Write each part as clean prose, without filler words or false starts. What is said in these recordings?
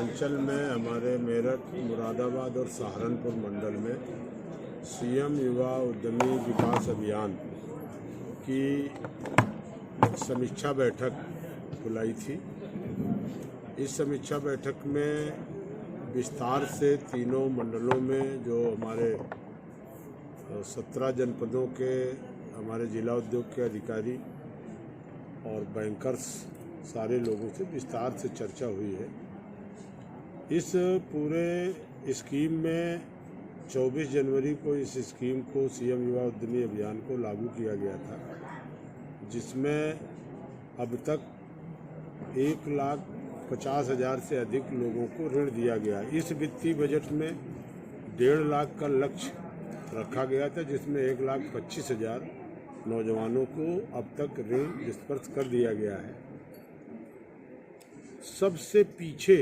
पूर्वांचल में हमारे मेरठ, मुरादाबाद और सहारनपुर मंडल में सीएम युवा उद्यमी विकास अभियान की समीक्षा बैठक बुलाई थी। इस समीक्षा बैठक में विस्तार से तीनों मंडलों में जो हमारे 17 जनपदों के हमारे जिला उद्योग के अधिकारी और बैंकर्स सारे लोगों से विस्तार से चर्चा हुई है। इस पूरे स्कीम में 24 जनवरी को इस स्कीम को सीएम युवा उद्यमी अभियान को लागू किया गया था, जिसमें अब तक 1,50,000 से अधिक लोगों को ऋण दिया गया। इस वित्तीय बजट में 1.5 लाख का लक्ष्य रखा गया था, जिसमें 1,25,000 नौजवानों को अब तक ऋण डिस्पर्स कर दिया गया है। सबसे पीछे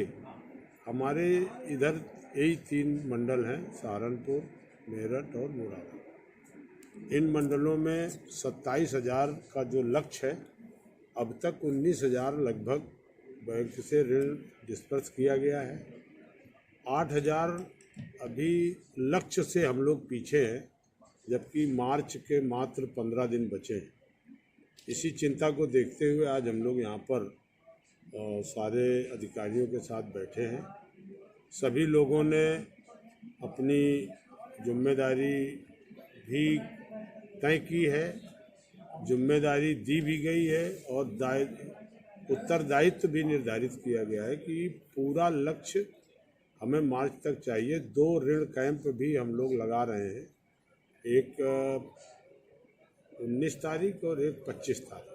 हमारे इधर यही 3 मंडल हैं, सहारनपुर, मेरठ और मुरादाबाद। इन मंडलों में 27,000 का जो लक्ष्य है, अब तक 19,000 लगभग बैंक से ऋण डिस्पर्स किया गया है। 8,000 अभी लक्ष्य से हम लोग पीछे हैं, जबकि मार्च के मात्र 15 दिन बचे हैं। इसी चिंता को देखते हुए आज हम लोग यहाँ पर सारे अधिकारियों के साथ बैठे हैं। सभी लोगों ने अपनी जिम्मेदारी भी तय की है, जिम्मेदारी दी भी गई है और उत्तरदायित्व भी निर्धारित किया गया है कि पूरा लक्ष्य हमें मार्च तक चाहिए। 2 ऋण कैंप भी हम लोग लगा रहे हैं, एक 19 तारीख और एक 25 तारीख।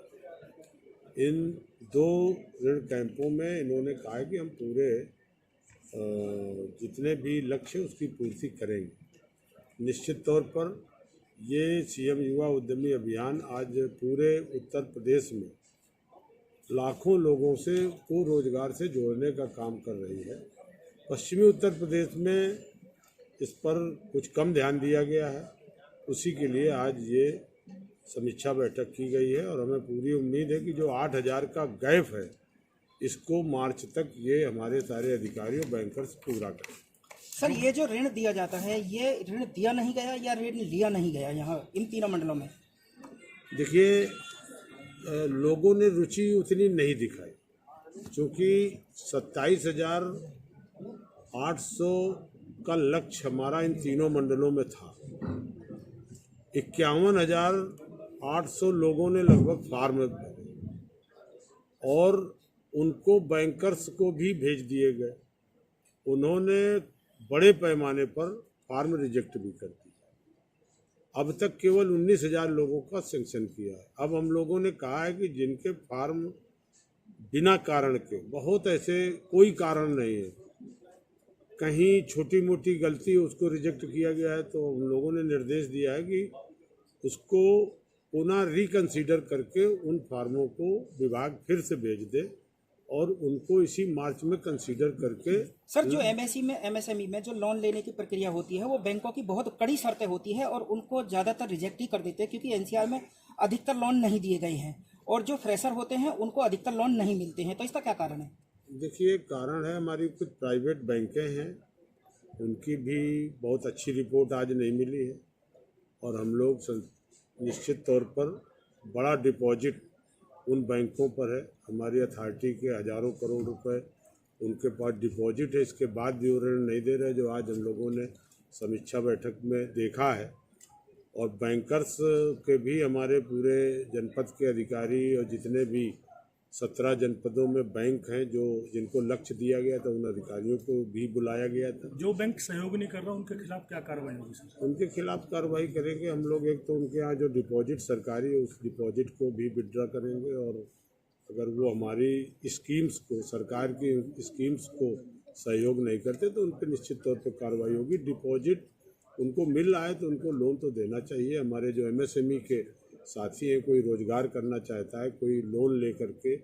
इन 2 ऋण कैंपों में इन्होंने कहा है कि हम पूरे जितने भी लक्ष्य उसकी पूर्ति करेंगे। निश्चित तौर पर ये सीएम युवा उद्यमी अभियान आज पूरे उत्तर प्रदेश में लाखों लोगों को रोजगार से जोड़ने का काम कर रही है। पश्चिमी उत्तर प्रदेश में इस पर कुछ कम ध्यान दिया गया है, उसी के लिए आज ये समीक्षा बैठक की गई है और हमें पूरी उम्मीद है कि जो 8,000 का गैप है, इसको मार्च तक ये हमारे सारे अधिकारी और बैंकर्स पूरा करें। सर, ये जो ऋण दिया जाता है, ये ऋण दिया नहीं गया या ऋण लिया नहीं गया यहाँ इन तीनों मंडलों में? देखिए, लोगों ने रुचि उतनी नहीं दिखाई, क्योंकि 27,800 का लक्ष्य हमारा इन तीनों मंडलों में था। 51,800 लोगों ने लगभग फार्म भरे और उनको बैंकर्स को भी भेज दिए गए। उन्होंने बड़े पैमाने पर फार्म रिजेक्ट भी कर दिया। अब तक केवल 19,000 लोगों का सैंक्शन किया है। अब हम लोगों ने कहा है कि जिनके फार्म बिना कारण के, बहुत ऐसे कोई कारण नहीं है, कहीं छोटी मोटी गलती उसको रिजेक्ट किया गया है, तो हम लोगों ने निर्देश दिया है कि उसको पुनः रिकंसीडर करके उन फार्मों को विभाग फिर से भेज दे और उनको इसी मार्च में कंसीडर करके। सर, जो एमएसएमई में जो लोन लेने की प्रक्रिया होती है, वो बैंकों की बहुत कड़ी शर्तें होती है और उनको ज़्यादातर रिजेक्ट ही कर देते हैं, क्योंकि एनसीआर में अधिकतर लोन नहीं दिए गए हैं और जो फ्रेशर होते हैं उनको अधिकतर लोन नहीं मिलते हैं। तो इसका क्या कारण है? देखिए, कारण है हमारी कुछ प्राइवेट बैंकें हैं, उनकी भी बहुत अच्छी रिपोर्ट आज नहीं मिली है और हम लोग निश्चित तौर पर बड़ा डिपॉजिट उन बैंकों पर है। हमारी अथॉरिटी के हज़ारों करोड़ रुपए उनके पास डिपॉजिट है, इसके बाद भी वो ऋण नहीं दे रहे, जो आज हम लोगों ने समीक्षा बैठक में देखा है। और बैंकर्स के भी हमारे पूरे जनपद के अधिकारी और जितने भी 17 जनपदों में बैंक हैं जो जिनको लक्ष्य दिया गया था, उन अधिकारियों को भी बुलाया गया था। जो बैंक सहयोग नहीं कर रहा उनके खिलाफ क्या कार्रवाई होगी सर? उनके खिलाफ कार्रवाई करेंगे हम लोग। एक तो उनके यहाँ जो डिपॉजिट सरकारी है, उस डिपॉजिट को भी विड्रॉ करेंगे और अगर वो हमारी स्कीम्स को, सरकार की स्कीम्स को सहयोग नहीं करते तो उन पर निश्चित तौर पर कार्रवाई होगी। डिपॉजिट उनको मिल रहा है तो उनको लोन तो देना चाहिए। हमारे जो एमएसएमई के साथी हैं, कोई रोजगार करना चाहता है, कोई लोन ले करके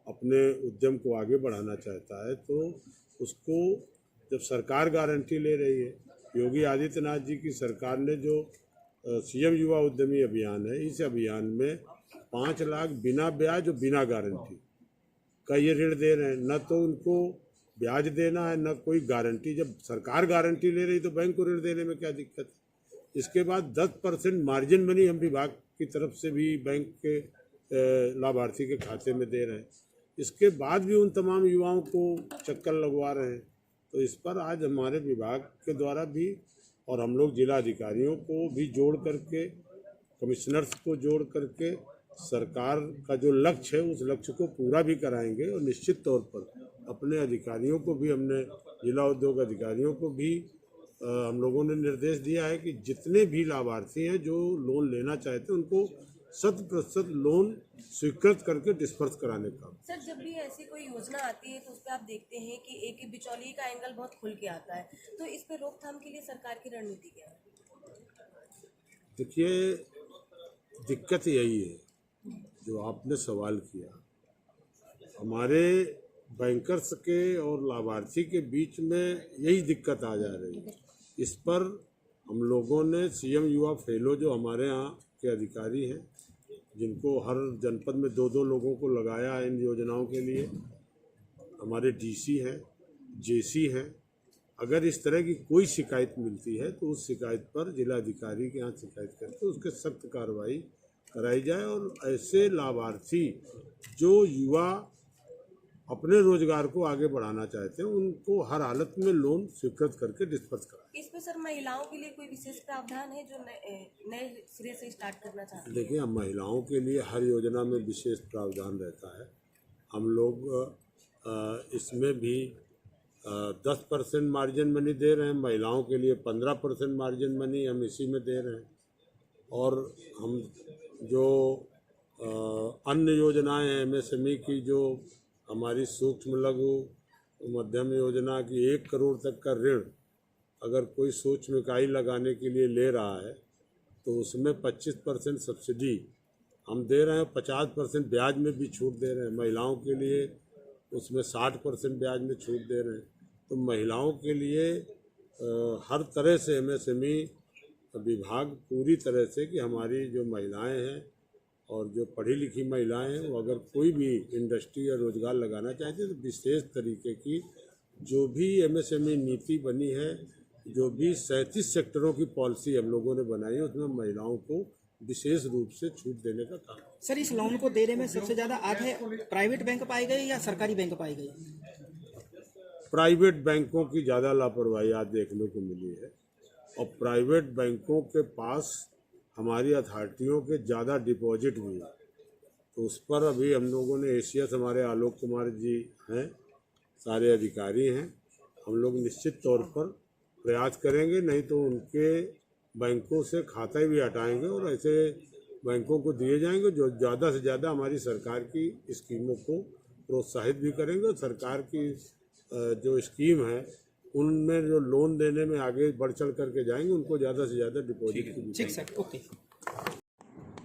अपने उद्यम को आगे बढ़ाना चाहता है, तो उसको जब सरकार गारंटी ले रही है, योगी आदित्यनाथ जी की सरकार ने जो सीएम युवा उद्यमी अभियान है, इस अभियान में 5 लाख बिना ब्याज और बिना गारंटी का ये ऋण दे रहे हैं। न तो उनको ब्याज देना है, न कोई गारंटी। जब सरकार गारंटी ले रही तो बैंक को ऋण देने में क्या दिक्कत है। इसके बाद 10% मार्जिन मनी हम विभाग की तरफ से भी बैंक के लाभार्थी के खाते में दे रहे हैं। इसके बाद भी उन तमाम युवाओं को चक्कर लगवा रहे हैं। तो इस पर आज हमारे विभाग के द्वारा भी और हम लोग जिला अधिकारियों को भी जोड़ करके, कमिश्नर्स को जोड़ करके सरकार का जो लक्ष्य है उस लक्ष्य को पूरा भी कराएंगे। और निश्चित तौर पर अपने अधिकारियों को भी, हमने जिला उद्योग अधिकारियों को भी हम लोगों ने निर्देश दिया है कि जितने भी लाभार्थी हैं जो लोन लेना चाहते हैं उनको 100% लोन स्वीकृत करके डिस्पर्स कराने का। सर, जब भी ऐसी कोई योजना आती है तो उस पर आप देखते हैं कि एक बिचौलिए का एंगल बहुत खुल के आता है, तो इस पर रोकथाम के लिए सरकार की रणनीति क्या है? देखिए, दिक्कत यही है जो आपने सवाल किया, हमारे बैंकर्स के और लाभार्थी के बीच में यही दिक्कत आ जा रही है। इस पर हम लोगों ने सीएम युवा फेलो, जो हमारे यहाँ के अधिकारी हैं, जिनको हर जनपद में 2-2 लोगों को लगाया है इन योजनाओं के लिए, हमारे डीसी हैं, जेसी हैं, अगर इस तरह की कोई शिकायत मिलती है तो उस शिकायत पर जिला अधिकारी के यहाँ शिकायत करके उसके सख्त कार्रवाई कराई जाए। और ऐसे लाभार्थी जो युवा अपने रोजगार को आगे बढ़ाना चाहते हैं उनको हर हालत में लोन स्वीकृत करके डिस्पर्स कराएं। इसमें सर महिलाओं के लिए कोई विशेष प्रावधान है जो नए सिरे से स्टार्ट करना चाहते हैं? देखिए, हम महिलाओं के लिए हर योजना में विशेष प्रावधान रहता है। हम लोग इसमें भी 10% मार्जिन मनी दे रहे हैं, महिलाओं के लिए 15% मार्जिन मनी हम इसी में दे रहे हैं। और हम जो अन्य योजनाएं हैं एमएसएमई की, जो हमारी सूक्ष्म लघु मध्यम योजना की 1 करोड़ तक का ऋण अगर कोई सूक्ष्म इकाई लगाने के लिए ले रहा है तो उसमें 25% सब्सिडी हम दे रहे हैं, 50% ब्याज में भी छूट दे रहे हैं। महिलाओं के लिए उसमें 60% ब्याज में छूट दे रहे हैं। तो महिलाओं के लिए हर तरह से एमएसएमई विभाग पूरी तरह से, कि हमारी जो महिलाएं हैं और जो पढ़ी लिखी महिलाएं हैं वो अगर कोई भी इंडस्ट्री या रोजगार लगाना चाहते हैं तो विशेष तरीके की जो भी एमएसएमई नीति बनी है, जो भी 37 सेक्टरों की पॉलिसी हम लोगों ने बनाई है, उसमें महिलाओं को विशेष रूप से छूट देने का काम। सर, इस लोन को देने में सबसे ज़्यादा आगे प्राइवेट बैंक पाए गए या सरकारी बैंक पाए गए? प्राइवेट बैंकों की ज़्यादा लापरवाही आज देखने को मिली है और प्राइवेट बैंकों के पास हमारी अथॉरिटियों के ज़्यादा डिपॉजिट भी है। तो उस पर अभी हम लोगों ने एसीएस, हमारे आलोक कुमार जी हैं, सारे अधिकारी हैं, हम लोग निश्चित तौर पर प्रयास करेंगे, नहीं तो उनके बैंकों से खाता भी हटाएंगे और ऐसे बैंकों को दिए जाएंगे जो ज़्यादा से ज़्यादा हमारी सरकार की स्कीमों को प्रोत्साहित भी करेंगे। और सरकार की जो स्कीम है उनमें जो लोन देने में आगे बढ़ चढ़ करके जाएंगे, उनको ज़्यादा से ज़्यादा डिपॉजिट की। ठीक सर, ओके।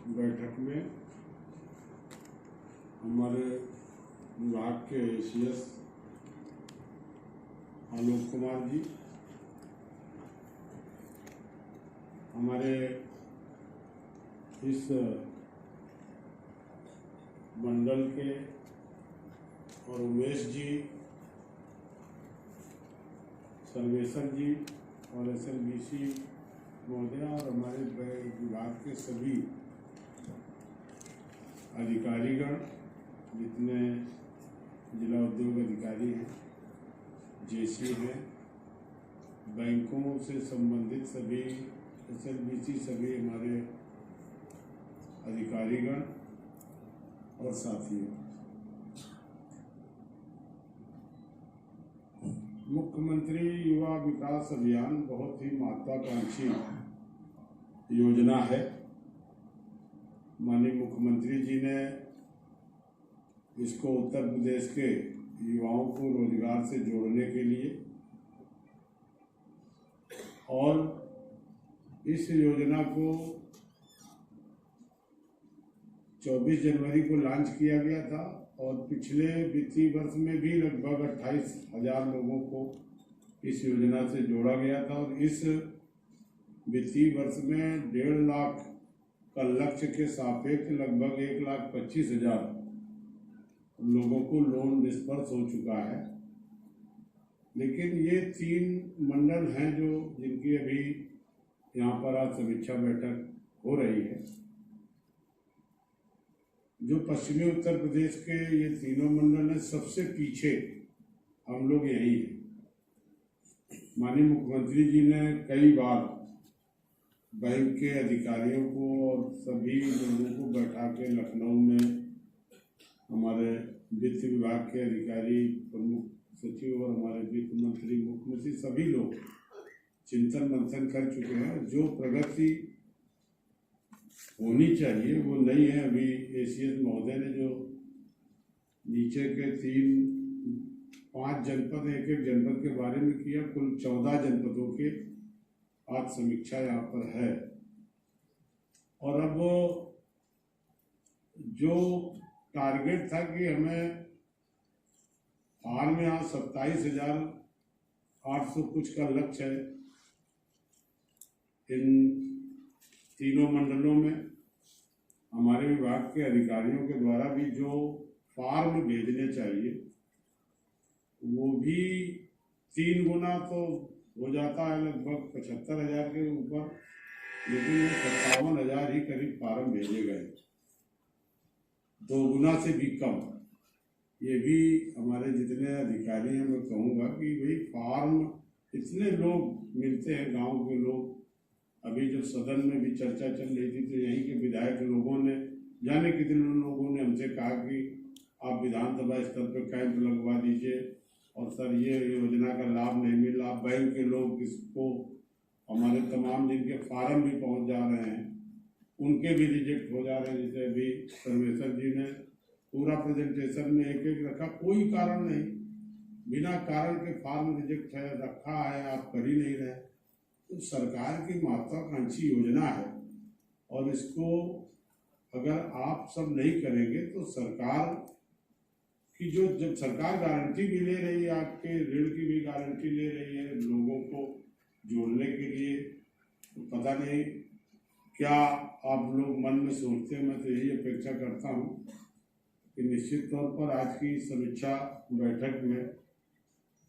बैठक में हमारे विभाग के एसीएस आलोक कुमार जी, हमारे इस मंडल के और उमेश जी, सर्वेश्वर जी और एसएलबीसी महोदया और हमारे विभाग के सभी अधिकारीगण, जितने जिला उद्योग अधिकारी हैं, जेसी हैं, बैंकों से संबंधित सभी एसएलबीसी, सभी हमारे अधिकारीगण और साथियों, मुख्यमंत्री युवा विकास अभियान बहुत ही महत्वाकांक्षी योजना है। माननीय मुख्यमंत्री जी ने इसको उत्तर प्रदेश के युवाओं को रोजगार से जोड़ने के लिए और इस योजना को 24 जनवरी को लॉन्च किया गया था और पिछले वित्तीय वर्ष में भी लगभग 28,000 लोगों को इस योजना से जोड़ा गया था और इस वित्तीय वर्ष में 1.5 लाख का लक्ष्य के सापेक्ष लगभग 1,25,000 लोगों को लोन डिस्पर्स हो चुका है। लेकिन ये 3 मंडल हैं जो जिनकी अभी यहाँ पर आज समीक्षा बैठक हो रही है। जो पश्चिमी उत्तर प्रदेश के ये तीनों मंडल हैं, सबसे पीछे हम लोग यही हैं। माननीय मुख्यमंत्री जी ने कई बार बैंक के अधिकारियों को और सभी लोगों को बैठा के लखनऊ में हमारे वित्त विभाग के अधिकारी, प्रमुख सचिव और हमारे वित्त मंत्री, मुख्यमंत्री सभी लोग चिंतन मंथन कर चुके हैं। जो प्रगति होनी चाहिए वो नहीं है। अभी एसीएस महोदय ने जो नीचे के 5 जनपद, एक जनपद के बारे में किया, कुल 14 जनपदों के आज समीक्षा यहाँ पर है। और अब जो टारगेट था कि हमें हाल में आज 27,800 कुछ का लक्ष्य है इन तीनों मंडलों में। हमारे विभाग के अधिकारियों के द्वारा भी जो फार्म भेजने चाहिए वो भी 3 गुना तो हो जाता है, लगभग 75,000 के ऊपर, लेकिन ये 57,000 ही करीब फार्म भेजे गए, 2 गुना से भी कम। ये भी हमारे जितने अधिकारी हैं मैं कहूँगा कि भाई फार्म इतने लोग मिलते हैं, गांव के लोग। अभी जब सदन में भी चर्चा चल रही थी तो यहीं के विधायक लोगों ने, जाने कितने लोगों ने हमसे कहा कि आप विधानसभा स्तर पर कैंप लगवा दीजिए और सर ये योजना का लाभ नहीं मिल रहा। बैंक के लोग इसको, हमारे तमाम जिनके फार्म भी पहुंच जा रहे हैं उनके भी रिजेक्ट हो जा रहे हैं। जैसे अभी सर्वेसर जी ने पूरा प्रेजेंटेशन में एक रखा, कोई कारण नहीं, बिना कारण के फार्म रिजेक्ट है, रखा है, आप कर ही नहीं रहे। तो सरकार की महत्वाकांक्षी योजना है और इसको अगर आप सब नहीं करेंगे तो सरकार की जब सरकार गारंटी भी ले रही है, आपके ऋण की भी गारंटी ले रही है लोगों को जोड़ने के लिए, तो पता नहीं क्या आप लोग मन में सोचते हैं। मैं तो यही अपेक्षा करता हूँ कि निश्चित तौर पर आज की समीक्षा बैठक में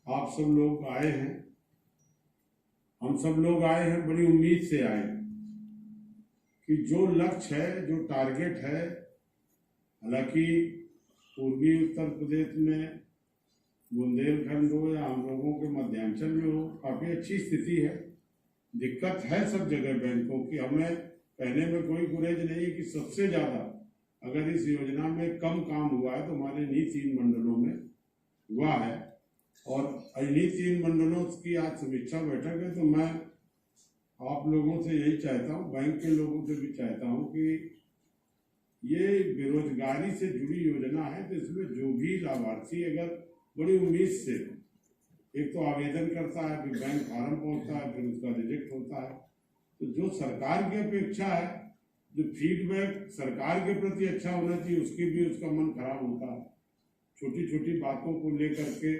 आप सब लोग आए हैं, हम सब लोग आए हैं, बड़ी उम्मीद से आए कि जो लक्ष्य है, जो टारगेट है, हालांकि पूर्वी उत्तर प्रदेश में बुंदेलखंड हो या हम लोगों के मध्यांचल में हो, काफ़ी अच्छी स्थिति है। दिक्कत है सब जगह बैंकों की, हमें कहने में कोई गुरेज नहीं है कि सबसे ज़्यादा अगर इस योजना में कम काम हुआ है तो हमारे इन्हीं 3 मंडलों में हुआ है। और इन्हीं 3 मंडलों की आज समीक्षा बैठक है, तो मैं आप लोगों से यही चाहता हूँ, बैंक के लोगों से भी चाहता हूँ कि ये बेरोजगारी से जुड़ी योजना है, तो इसमें जो भी लाभार्थी अगर बड़ी उम्मीद से एक तो आवेदन करता है, फिर बैंक फार्म पहुँचता है, फिर उसका रिजेक्ट होता है, तो जो सरकार की अपेक्षा है, जो फीडबैक सरकार के प्रति अच्छा होना चाहिए, उसकी भी उसका मन खराब होता है। छोटी छोटी बातों को लेकर के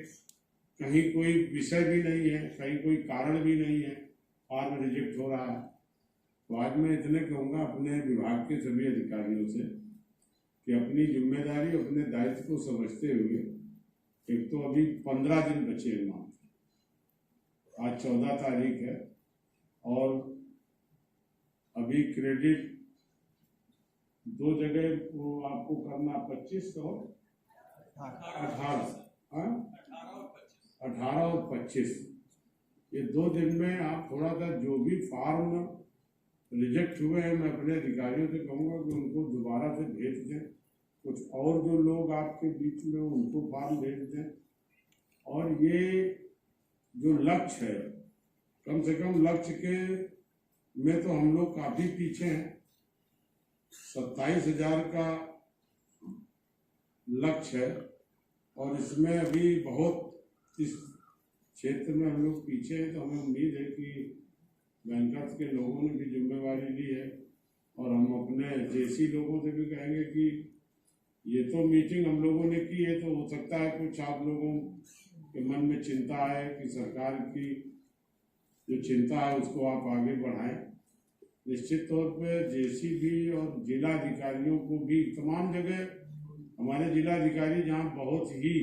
कहीं कोई विषय भी नहीं है, कहीं कोई कारण भी नहीं है, फार्म रिजेक्ट हो रहा है। तो आज मैं इतने कहूँगा अपने विभाग के सभी अधिकारियों से कि अपनी जिम्मेदारी, अपने दायित्व को समझते हुए, एक तो अभी 15 दिन बचे हैं मात्र, आज 14 तारीख है और अभी क्रेडिट 2 जगह वो आपको करना 25 और 18 और 25, ये 2 दिन में आप थोड़ा सा जो भी फार्म रिजेक्ट हुए हैं, मैं अपने अधिकारियों से कहूँगा कि उनको दोबारा से भेज दें। कुछ और जो लोग आपके बीच में उनको फार्म भेज दें। और ये जो लक्ष्य है, कम से कम लक्ष्य के में तो हम लोग काफ़ी पीछे हैं। 27,000 का लक्ष्य है और इसमें अभी बहुत इस क्षेत्र में हम लोग पीछे हैं। तो हमें उम्मीद है कि बैंकर्स के लोगों ने भी जिम्मेवारी ली है और हम अपने जेसी लोगों से भी कहेंगे कि ये तो मीटिंग हम लोगों ने की है, तो हो सकता है कुछ आप लोगों के मन में चिंता है कि सरकार की जो चिंता है उसको आप आगे बढ़ाएं। निश्चित तौर पे जेसीबी और जिला अधिकारियों को भी तमाम जगह हमारे जिला अधिकारी जहाँ बहुत ही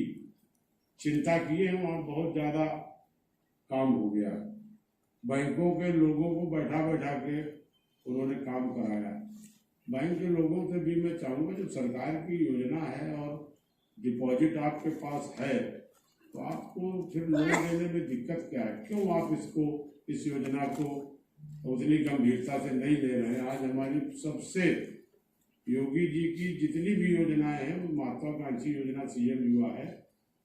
चिंता किए हैं, वहाँ बहुत ज़्यादा काम हो गया। बैंकों के लोगों को बैठा बैठा के उन्होंने काम कराया। बैंक के लोगों से भी मैं चाहूँगा, जो सरकार की योजना है और डिपॉजिट आपके पास है, तो आपको फिर लोन लेने में दिक्कत क्या है? क्यों आप इस योजना को उतनी गंभीरता से नहीं ले रहे हैं? आज हमारी सबसे योगी जी की जितनी भी योजनाएं हैं वो महत्वाकांक्षी योजना सीएम युवा है।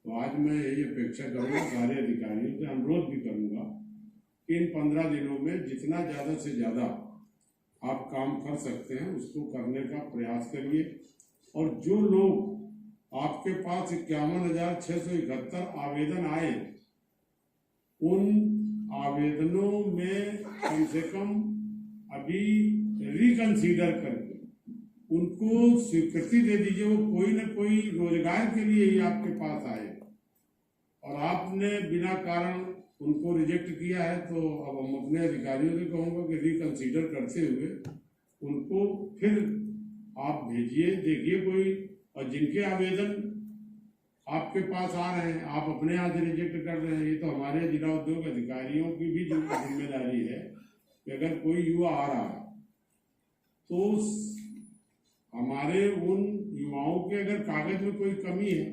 तो आज मैं यही अपेक्षा करूँगा, सारे अधिकारियों से अनुरोध भी करूँगा कि इन 15 दिनों में जितना ज़्यादा से ज़्यादा आप काम कर सकते हैं उसको करने का प्रयास करिए। और जो लोग आपके पास 51,671 आवेदन आए, उन आवेदनों में कम से कम अभी रिकंसीडर करके उनको स्वीकृति दे दीजिए। वो कोई न कोई रोजगार के लिए ही आपके पास आए और आपने बिना कारण उनको रिजेक्ट किया है, तो अब हम अपने अधिकारियों से कहूँगा कि रिकंसीडर करते हुए उनको फिर आप भेजिए। देखिए कोई, और जिनके आवेदन आपके पास आ रहे हैं आप अपने यहाँ से रिजेक्ट कर रहे हैं, ये तो हमारे जिला उद्योग अधिकारियों की भी जिम्मेदारी है कि अगर कोई युवा आ रहा है तो हमारे उन युवाओं के अगर कागज में कोई कमी है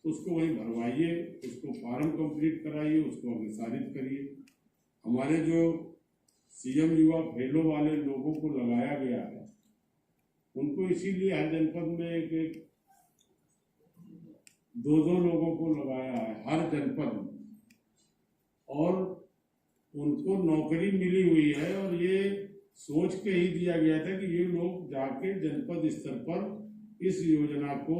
तो उसको वहीं भरवाइए, उसको फॉर्म कंप्लीट कराइए, उसको अग्रसारित करिए। हमारे जो सीएम युवा फेलो वाले लोगों को लगाया गया है, उनको इसीलिए हर जनपद में एक 2-2 लोगों को लगाया है हर जनपद में, और उनको नौकरी मिली हुई है। और ये सोच के ही दिया गया था कि ये लोग जाके जनपद स्तर पर इस योजना को,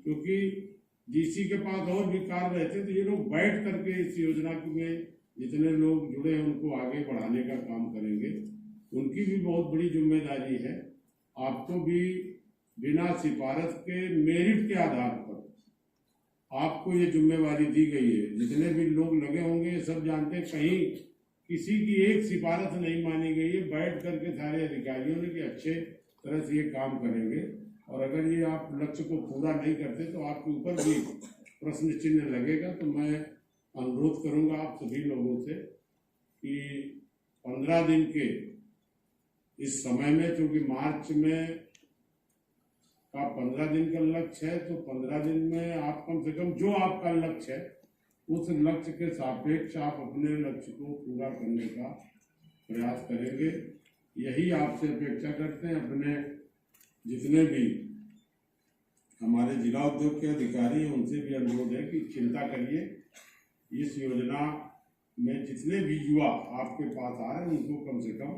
क्योंकि डीसी के पास और भी कार्य रहते, तो ये लोग बैठ करके इस योजना में जितने लोग जुड़े हैं उनको आगे बढ़ाने का काम करेंगे। उनकी भी बहुत बड़ी जिम्मेदारी है। आपको भी बिना सिफारिश के मेरिट के आधार पर आपको ये जिम्मेवारी दी गई है। जितने भी लोग लगे होंगे ये सब जानते हैं, कहीं किसी की एक सिफारिश नहीं मानी गई है। बैठ करके सारे अधिकारियों ने कि अच्छे तरह से ये काम करेंगे, और अगर ये आप लक्ष्य को पूरा नहीं करते तो आपके ऊपर भी प्रश्न चिन्ह लगेगा। तो मैं अनुरोध करूंगा आप सभी लोगों से कि 15 दिन के इस समय में, क्योंकि मार्च में का 15 दिन का लक्ष्य है, तो 15 दिन में आप कम से कम जो आपका लक्ष्य है उस लक्ष्य के सापेक्ष आप अपने लक्ष्य को पूरा करने का प्रयास करेंगे। यही आपसे अपेक्षा करते हैं। अपने जितने भी हमारे जिला उद्योग के अधिकारी हैं उनसे भी अनुरोध है कि चिंता करिए, इस योजना में जितने भी युवा आपके पास आ रहे हैं उनको कम से कम